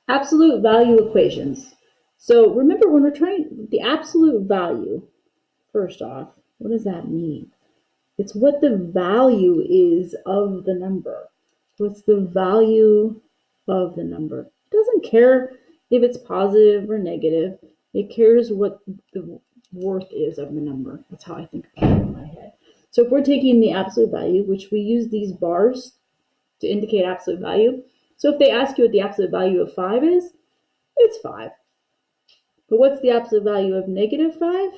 Absolute value equations. So remember, when we're trying the absolute value, first off, what does that mean? It's what the value is of the number. What's the value of the number? It doesn't care if it's positive or negative. It cares what the worth is of the number. That's how I think about it in my head. So if we're taking the absolute value, which we use these bars to indicate absolute value. So if they ask you what the absolute value of 5 is, it's 5. But what's the absolute value of negative 5?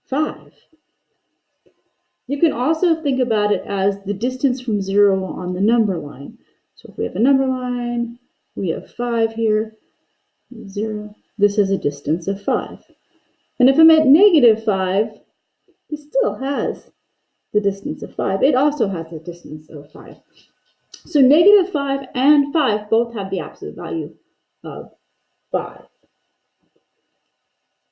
5. You can also think about it as the distance from 0 on the number line. So if we have a number line, we have 5 here, 0. This is a distance of 5. And if I'm at negative 5, it still has the distance of 5. It also has the distance of 5. So negative 5 and 5 both have the absolute value of 5.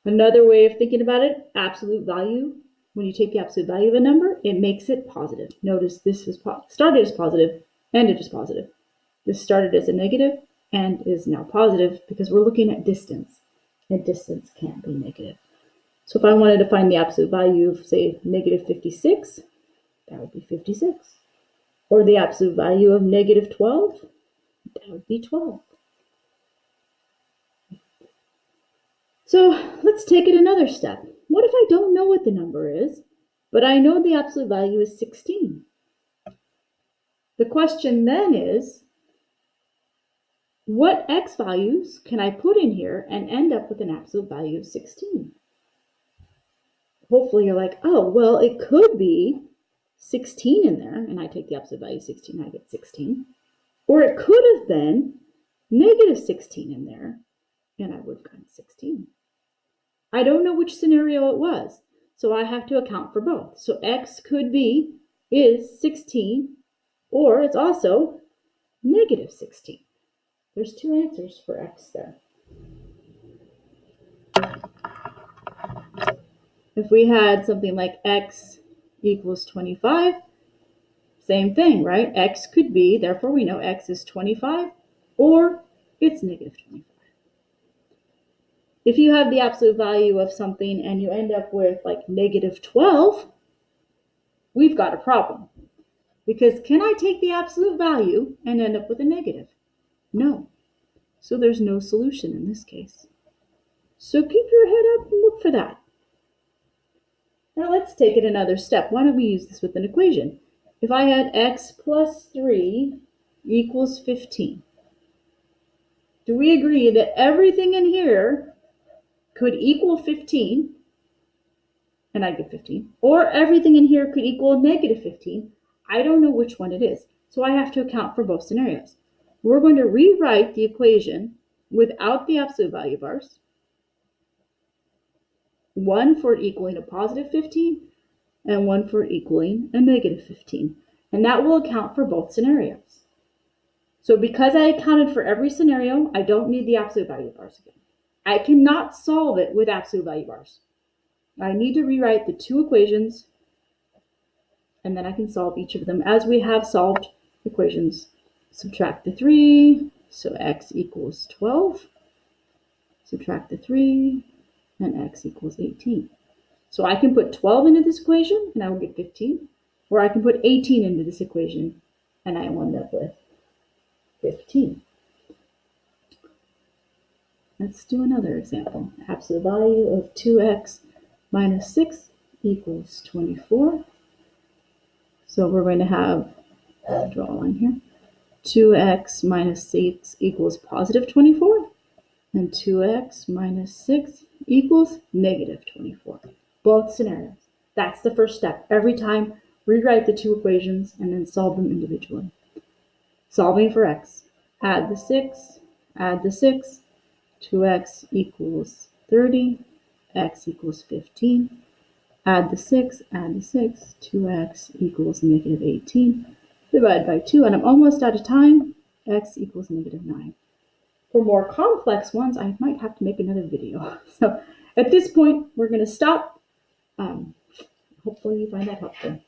Another way of thinking about it, absolute value, when you take the absolute value of a number, it makes it positive. Notice this is started as positive, ended as positive. This started as a negative and is now positive because we're looking at distance, and distance can't be negative. So if I wanted to find the absolute value of, say, negative 56, that would be 56. Or the absolute value of negative 12, that would be 12. So let's take it another step. What if I don't know what the number is, but I know the absolute value is 16? The question then is, what x values can I put in here and end up with an absolute value of 16? Hopefully you're like, oh, well, it could be 16 in there, and I take the absolute value of 16, I get 16. Or it could have been negative 16 in there, and I would have gotten 16. I don't know which scenario it was, so I have to account for both. So x could be, is 16, or it's also negative 16. There's two answers for x there. If we had something like x equals 25, same thing, right? X could be, therefore we know x is 25, or it's negative 25. If you have the absolute value of something and you end up with like negative 12, we've got a problem. Because can I take the absolute value and end up with a negative? No. So there's no solution in this case. So keep your head up and look for that. Now let's take it another step. Why don't we use this with an equation? If I had x plus 3 equals 15, do we agree that everything in here could equal 15, and I get 15, or everything in here could equal negative 15? I don't know which one it is, so I have to account for both scenarios. We're going to rewrite the equation without the absolute value bars. One for equaling a positive 15 and one for equaling a negative 15. And that will account for both scenarios. So because I accounted for every scenario, I don't need the absolute value bars again. I cannot solve it with absolute value bars. I need to rewrite the two equations, and then I can solve each of them as we have solved equations. Subtract the 3, so x equals 12. Subtract the 3, and x equals 18. So I can put 12 into this equation, and I will get 15. Or I can put 18 into this equation, and I will end up with 15. Let's do another example. Absolute value of 2x minus 6 equals 24. So we're going to have, draw a line here, 2x minus 6 equals positive 24, and 2x minus 6 equals negative 24. Both scenarios. That's the first step. Every time, rewrite the two equations and then solve them individually. Solving for x. Add the 6, 2x equals 30, x equals 15. Add the 6, 2x equals negative 18. Divide by 2, and I'm almost out of time. X equals negative 9. For more complex ones, I might have to make another video. So at this point, we're going to stop. Hopefully you find that helpful.